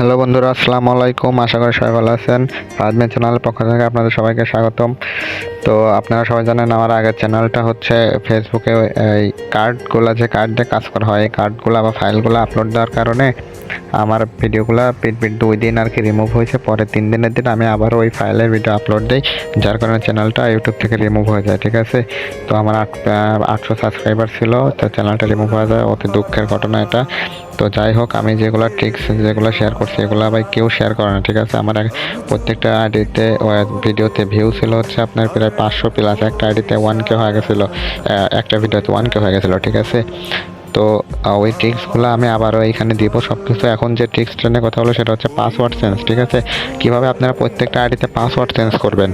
Hello বন্ধুরা, আসসালামু আলাইকুম। আশা করি সবাই ভালো আছেন। ফাজমের চ্যানেলের পক্ষ থেকে আপনাদের সবাইকে স্বাগতম। তো আপনারা সবাই জানেন আমার আগের চ্যানেলটা হচ্ছে ফেসবুকে এই কার্ডগুলো, যে কার্ড দিয়ে কাজ করা হয়, এই কার্ডগুলো বা ফাইলগুলো আপলোড দেওয়ার কারণে আমার ভিডিওগুলো 2 দিন আর কি রিমুভ হয়েছে। পরে 3 দিনের দিন আমি আবার ওই ফাইলের ভিডিও আপলোড দিই, যার কারণে চ্যানেলটা ইউটিউব থেকে রিমুভ হয়ে যায়। ঠিক আছে, তো আমার 800 সাবস্ক্রাইবার ছিল, তো চ্যানেলটা রিমুভ হয়ে যায়। অতি দুঃখের ঘটনা এটা। তো যাই হোক, আমি যেগুলো ট্রিক্স যেগুলো শেয়ার করছি এগুলো ভাই কেউ শেয়ার করে না। ঠিক আছে, আমার প্রত্যেকটা আইডিতে ভিডিওতে ভিউ ছিল হচ্ছে আপনার প্রায় 500 প্লাস। একটা আইডিতে 1K হয়ে গেছিলো, একটা ভিডিওতে 1K হয়ে গেছিলো। ঠিক আছে, তো ওই ট্রিক্সগুলো আমি আবারও এইখানে দিব সব কিছু। এখন যে ট্রিক্সটা নিয়ে কথা হলো সেটা হচ্ছে পাসওয়ার্ড চেঞ্জ। ঠিক আছে, কীভাবে আপনারা প্রত্যেকটা আইডিতে পাসওয়ার্ড চেঞ্জ করবেন।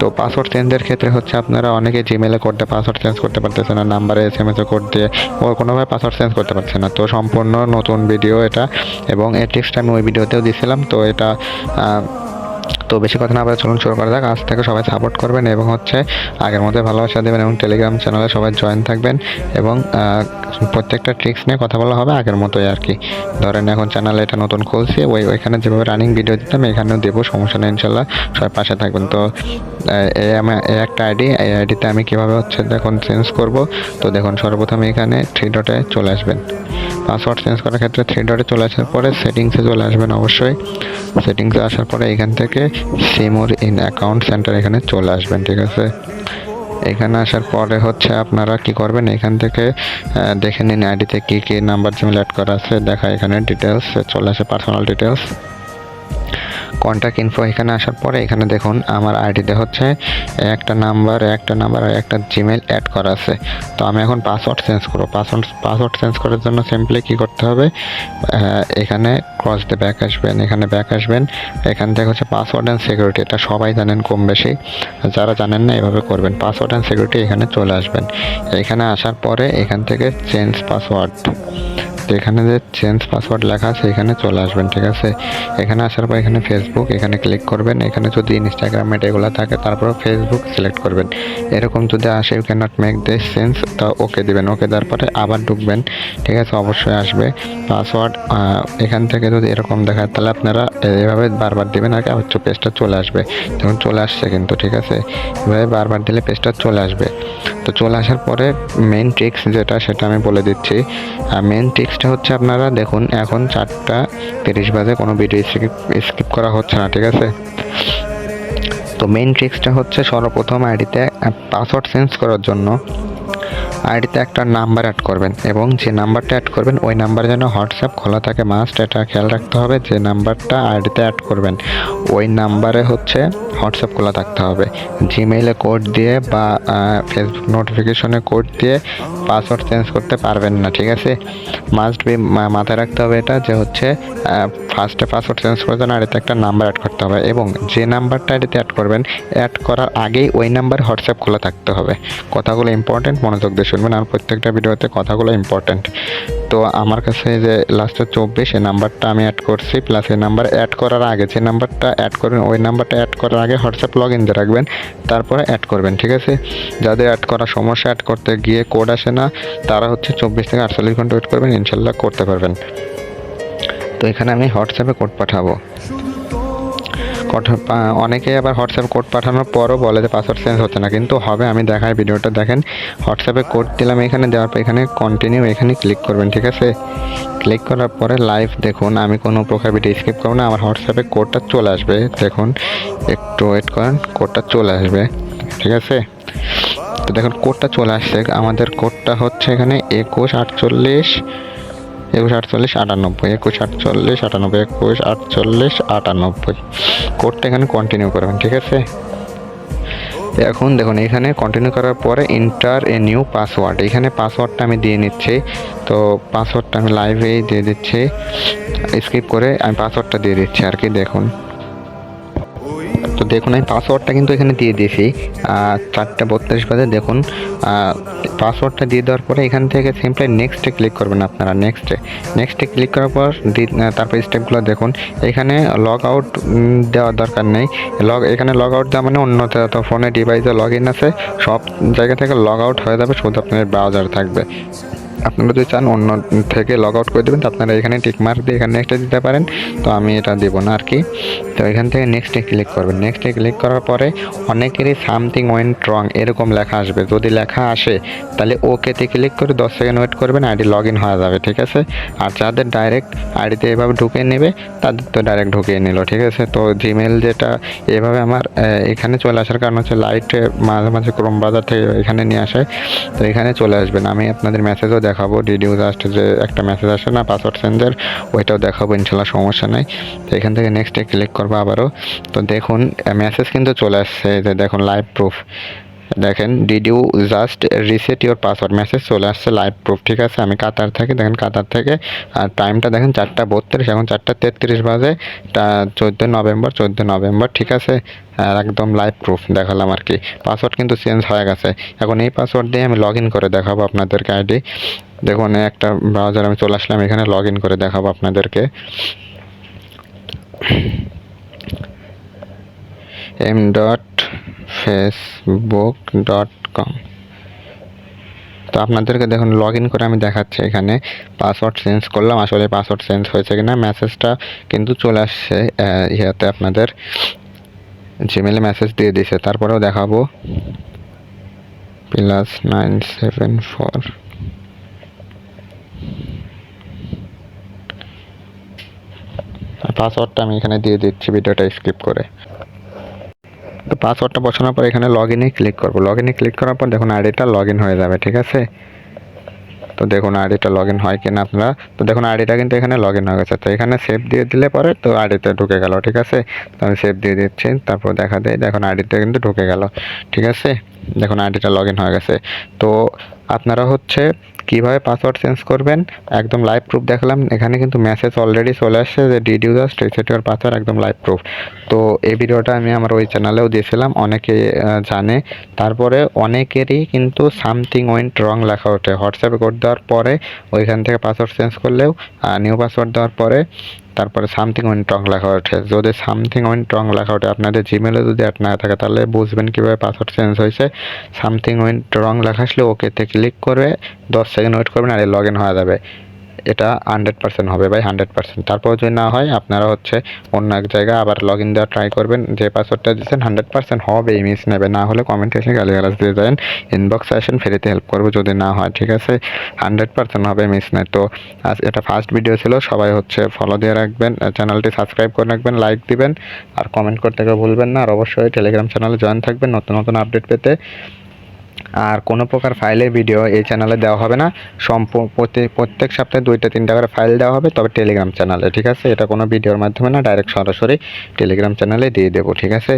তো পাসওয়ার্ড চেঞ্জের ক্ষেত্রে হচ্ছে আপনারা অনেকে জিমেলে কোড দিয়ে পাসওয়ার্ড চেঞ্জ করতে পারতেছে না, নাম্বারে SMS-এ কোড দিয়ে ও কোনোভাবে পাসওয়ার্ড চেঞ্জ করতে পারছে না। তো সম্পূর্ণ নতুন ভিডিও এটা, এবং এই ট্রিক্সটা আমি ওই ভিডিওতেও দিয়েছিলাম। তো এটা তো বেশি কথা না বলে চলুন শুরু করা যাক। আজ থেকে সবাই সাপোর্ট করবেন এবং হচ্ছে আগের মধ্যে ভালোবাসা দেবেন, এবং টেলিগ্রাম চ্যানেলে সবাই জয়েন থাকবেন, এবং প্রত্যেকটা ট্রিক্স নিয়ে কথা বলা হবে আগের মতোই আর কি। ধরেন এখন চ্যানেলে এটা নতুন খুলছি, ওইখানে যেভাবে রানিং ভিডিও দিতাম এখানেও দেবো, সমস্যা নেই ইনশাল্লাহ। সবাই পাশে থাকবেন। তো এই একটা আইডি, এই আইডিতে আমি কীভাবে হচ্ছে দেখুন চেঞ্জ করব। তো দেখুন, সর্বপ্রথম এখানে 3 ডটে চলে আসবেন। পাসওয়ার্ড চেঞ্জ করার ক্ষেত্রে 3 ডটে চলে আসার পরে সেটিংসে চলে আসবেন। অবশ্যই সেটিংসে আসার পরে এখান থেকে সিমোর ইন অ্যাকাউন্ট সেন্টার এখানে চলে আসবেন। ঠিক আছে, এখানে আসার পরে হচ্ছে আপনারা কি করবেন, এখান থেকে দেখে নিন আইডিতে কী কী নাম্বার জিমেল অ্যাড করা আছে। দেখা এখানে ডিটেলস চলে আসে, পার্সোনাল ডিটেলস, কন্ট্যাক্ট ইনফো। এখানে আসার পরে এখানে দেখুন আমার আইডিতে হচ্ছে একটা নাম্বার আর একটা জিমেল অ্যাড করা আছে। তো আমি এখন পাসওয়ার্ড চেঞ্জ করবো। পাসওয়ার্ড চেঞ্জ করার জন্য সিম্পলি কী করতে হবে, এখানে ক্রস দিয়ে ব্যাক আসবেন, এখানে ব্যাক আসবেন। এখান থেকে হচ্ছে পাসওয়ার্ড অ্যান্ড সিকিউরিটি, এটা সবাই জানেন কম বেশি, যারা জানেন না এভাবে করবেন। পাসওয়ার্ড অ্যান্ড সিকিউরিটি এখানে চলে আসবেন। এখানে আসার পরে এখান থেকে চেঞ্জ পাসওয়ার্ড, তো এখানে যে চেঞ্জ পাসওয়ার্ড লেখা আছে এখানে চলে আসবেন। ঠিক আছে, এখানে আসার পর এখানে ফেসবুক এখানে ক্লিক করবেন। এখানে যদি ইনস্টাগ্রামে এগুলো থাকে তারপর ফেসবুক সিলেক্ট করবেন। এরকম যদি আসে you can not make this change, তো ওকে দিবেন। ওকে দেওয়ার পরে আবার ঢুকবেন। ঠিক আছে, অবশ্যই আসবে পাসওয়ার্ড। এখান থেকে যদি এরকম দেখায় তাহলে আপনারা এভাবে বারবার দিবেন, আর কি পেজটা চলে আসবে। তখন চলে আসছে কিন্তু। ঠিক আছে, এভাবে বারবার দিলে পেজটা চলে আসবে। তো চলে আসার পরে মেইন ট্রিক্স যেটা সেটা আমি বলে দিচ্ছি। মেইন ট্রিক্সটা হচ্ছে আপনারা দেখুন, এখন 4:30 বাজে, কোনো ভিডিও স্কিপ করা হচ্ছে না। ঠিক আছে, তো মেইন ট্রিক্সটা হচ্ছে সর্বপ্রথম আইডিতে পাসওয়ার্ড চেঞ্জ করার জন্য আইডিতে একটা নাম্বার অ্যাড করবেন, এবং যে নাম্বারটা অ্যাড করবেন ওই নাম্বার যেন হোয়াটসঅ্যাপ খোলা থাকে মাস্ট। এটা খেয়াল রাখতে হবে, যে নাম্বারটা আইডিতে অ্যাড করবেন ওই নাম্বারে হচ্ছে হোয়াটসঅ্যাপ খোলা থাকতে হবে। জিমেইলে কোড দিয়ে বা ফেসবুক নোটিফিকেশনে কোড দিয়ে পাসওয়ার্ড চেঞ্জ করতে পারবেন না। ঠিক আছে, মাস্ট বি মাথায় রাখতে হবে এটা, যে হচ্ছে ফার্স্টে পাসওয়ার্ড চেঞ্জ করার জন্য আইডিতে একটা নাম্বার অ্যাড করতে হবে, এবং যে নাম্বারটা আইডিতে অ্যাড করবেন অ্যাড করার আগেই ওই নাম্বারে হোয়াটসঅ্যাপ খোলা থাকতে হবে। কথাগুলো ইম্পর্টেন্ট, মনোযোগ দিয়ে শুনবেন, আর প্রত্যেকটা ভিডিওতে কথাগুলো ইম্পর্টেন্ট। তো আমার কাছে যে লাস্টে 24 এই নাম্বারটা আমি অ্যাড করছি, প্লাস এই নাম্বার অ্যাড করার আগে যে নাম্বারটা অ্যাড করবেন ওই নাম্বারটা অ্যাড করার আগে হোয়াটসঅ্যাপ লগ ইন দিয়ে রাখবেন, তারপরে অ্যাড করবেন। ঠিক আছে, যাদের অ্যাড করার সমস্যা, অ্যাড করতে গিয়ে কোড আসে না, তারা হচ্ছে 24 থেকে 48 ঘন্টা ওয়েট করবেন, ইনশাল্লাহ করতে পারবেন। তো এখানে আমি হোয়াটসঅ্যাপে কোড পাঠাবো। অনেকে আবার হোয়াটসঅ্যাপ কোড পাঠানোর পরও বলে যে পাসওয়ার্ড চেঞ্জ হচ্ছে না, কিন্তু হবে। আমি দেখাই, ভিডিওটা দেখেন। হোয়াটসঅ্যাপে কোড দিলাম, এখানে দেওয়ার পর এখানে কন্টিনিউ এখানে ক্লিক করবেন। ঠিক আছে, ক্লিক করার পরে লাইভ দেখুন, আমি কোনো প্রকার ভিডিও স্কিপ করবো না, আমার হোয়াটসঅ্যাপে কোডটা চলে আসবে। দেখুন, একটু ওয়েট করেন, কোডটা চলে আসবে। ঠিক আছে, তো দেখুন কোডটা চলে আসছে। আমাদের কোডটা হচ্ছে এখানে 2148 2148 কোডটা এখানে কন্টিনিউ করবেন। ঠিক আছে, এখন দেখুন এখানে কন্টিনিউ করার পরে এন্টার এ নিউ পাসওয়ার্ড, এখানে পাসওয়ার্ডটা আমি দিয়ে নিচ্ছি। তো পাসওয়ার্ডটা আমি লাইভেই দিয়ে দিচ্ছি, স্কিপ করে আমি পাসওয়ার্ডটা দিয়ে দিচ্ছি আর কি। দেখুন, তো দেখুন আমি পাসওয়ার্ডটা কিন্তু এখানে দিয়ে দিয়েছি 4:32 বাজে। দেখুন পাসওয়ার্ডটা দিয়ে দেওয়ার পরে এখান থেকে সিম্পলি নেক্সটে ক্লিক করবেন আপনারা। নেক্সটে ক্লিক করার পর তারপর স্টেপগুলো দেখুন। এখানে লগ আউট দেওয়ার দরকার নেই। এখানে লগ আউট দেওয়া মানে অন্য ফোনে ডিভাইসে লগ ইন আছে, সব জায়গা থেকে লগ আউট হয়ে যাবে, শুধু আপনার ব্রাউজার থাকবে। আপনারা যদি চান অন্য থেকে লগ আউট করে দেবেন, তো আপনারা এখানে টিক মার্ক দিয়ে এখানে নেক্সটে দিতে পারেন। তো আমি এটা দেবো না আর কি। তো এখান থেকে নেক্সটে ক্লিক করবেন। নেক্সটে ক্লিক করার পরে অনেকেরই সামথিং ওয়েন্ট রং এরকম লেখা আসবে। যদি লেখা আসে তাহলে ওকেতে ক্লিক করে 10 সেকেন্ড ওয়েট করবেন, আইডি লগ ইন হয়ে যাবে, ঠিক আছে। আর যাদের ডাইরেক্ট আইডিতে এভাবে ঢুকিয়ে নেবে তাদের তো ডাইরেক্ট ঢুকিয়ে নিল, ঠিক আছে। তো জিমেল যেটা এভাবে আমার এখানে চলে আসার কারণ হচ্ছে লাইটে মাঝে মাঝে ক্রোম ব্রাউজার থেকে এখানে নিয়ে আসে। তো এখানে চলে আসবেন। আমি আপনাদের মেসেজও দেখাবো, ডিডিউ জাস্ট যে একটা মেসেজ আসে না পাসওয়ার্ড চেঞ্জের, ওইটাও দেখাবো, ইনশাল্লাহ সমস্যা নাই। তো এখান থেকে নেক্সটে ক্লিক করবো আবারও। তো দেখুন মেসেজ কিন্তু চলে আসছে, যে দেখুন লাইভ প্রুফ, দেখেন did you just reset your password, message চলে আসছে লাইভ প্রুফ, ঠিক আছে। আমি কাতার থাকি, দেখেন কাতার থেকে। আর টাইমটা দেখেন 4:32, এখন 4:33 বাজে, 14 নভেম্বর, ঠিক আছে। আর একদম লাইভ প্রুফ দেখালাম আর কি। পাসওয়ার্ড কিন্তু চেঞ্জ হয়ে গেছে। এখন এই পাসওয়ার্ড দিয়ে আমি লগ ইন করে দেখাবো আপনাদেরকে আইডি। দেখুন একটা ব্রাউজার আমি চলে আসলাম, এখানে লগ ইন করে দেখাবো আপনাদেরকে। m.facebook.com। তো আপনাদেরকে দেখুন লগ ইন করে আমি দেখাচ্ছি, এখানে পাসওয়ার্ড চেঞ্জ করলাম, আসলে পাসওয়ার্ড চেঞ্জ হয়েছে কিনা। মেসেজটা কিন্তু চলে আসছে ইয়াতে, আপনাদের জিমেলে মেসেজ দিয়ে দিছে। তারপরেও দেখাবো +974। পাসওয়ার্ডটা আমি এখানে দিয়ে দিচ্ছি ভিডিওটা স্কিপ করে। তো পাসওয়ার্ডটা বসানোর পর এখানে লগ ইনে ক্লিক করবো। লগ ইনে ক্লিক করার পর দেখুন আইডিটা লগ ইন হয়ে যাবে, ঠিক আছে। তো দেখুন আইডিটা লগ ইন হয় কিনা আপনারা। তো দেখুন আইডিটা কিন্তু এখানে লগ ইন হয়ে গেছে। তো এখানে সেভ দিয়ে দিলে পরে তো আইডিতে ঢুকে গেল, ঠিক আছে। তো আমি সেভ দিয়ে দিচ্ছি, তারপর দেখা দেয়, দেখুন আইডিতে কিন্তু ঢুকে গেল, ঠিক আছে। দেখুন আইডিটা লগ ইন হয়ে গেছে। তো আপনারা হচ্ছে কীভাবে পাসওয়ার্ড চেঞ্জ করবেন একদম লাইভ প্রুফ দেখালাম। এখানে কিন্তু মেসেজ অলরেডি চলে আসছে যে did you just reset your password, একদম লাইভ প্রুফ। তো এই ভিডিওটা আমি আমার ওই চ্যানেলেও দিয়েছিলাম, অনেকে জানে। তারপরে অনেকেরই কিন্তু সামথিং ওয়েন্ট রং লেখা ওঠে। হোয়াটসঅ্যাপে কোড দেওয়ার পরে ওইখান থেকে পাসওয়ার্ড চেঞ্জ করলেও নিউ পাসওয়ার্ড দেওয়ার পরে তারপরে সামথিং ওয়েন্ট রং লেখা ওঠে। যদি সামথিং ওয়েন্ট রং লেখা ওঠে আপনাদের জিমেলে যদি অ্যাড না থাকে, তাহলে বুঝবেন কীভাবে পাসওয়ার্ড চেঞ্জ হয়েছে। সামথিং ওয়েন্ট রং লেখা আসলে ওকেতে ক্লিক করে 10 সেকেন্ড ওয়েট করবেন, আর লগ ইন হয়ে যাবে। এটা 100% হবে ভাই, 100%। তারপর যদি না হয় আপনারা হচ্ছে অন্য এক জায়গায় আবার লগ ইন দেওয়া ট্রাই করবেন। যে পাসওয়ার্ডটা দিচ্ছেন 100% হবে, মিস নেবে না হলে কমেন্টে এসে গালিগালাজ দিয়ে যাবেন, ইনবক্সে আসেন, ফ্রিতে হেল্প করবো যদি না হয়, ঠিক আছে। 100% হবে, মিস নেই। তো আজ এটা ফার্স্ট ভিডিও ছিল, সবাই হচ্ছে ফলো দিয়ে রাখবেন, চ্যানেলটি সাবস্ক্রাইব করে রাখবেন, লাইক দিবেন, আর কমেন্ট করতে কেউ ভুলবেন না। আর অবশ্যই টেলিগ্রাম চ্যানেলে জয়েন থাকবেন নতুন নতুন আপডেট পেতে। আর কোনো প্রকার ফাইলের ভিডিও এই চ্যানেলে দেওয়া হবে না। প্রত্যেক সপ্তাহে 2-3টা করে ফাইল দেওয়া হবে, তবে টেলিগ্রাম চ্যানেলে, ঠিক আছে। এটা কোনো ভিডিওর মাধ্যমে না, ডাইরেক্ট সরাসরি টেলিগ্রাম চ্যানেলে দিয়ে দেবো, ঠিক আছে।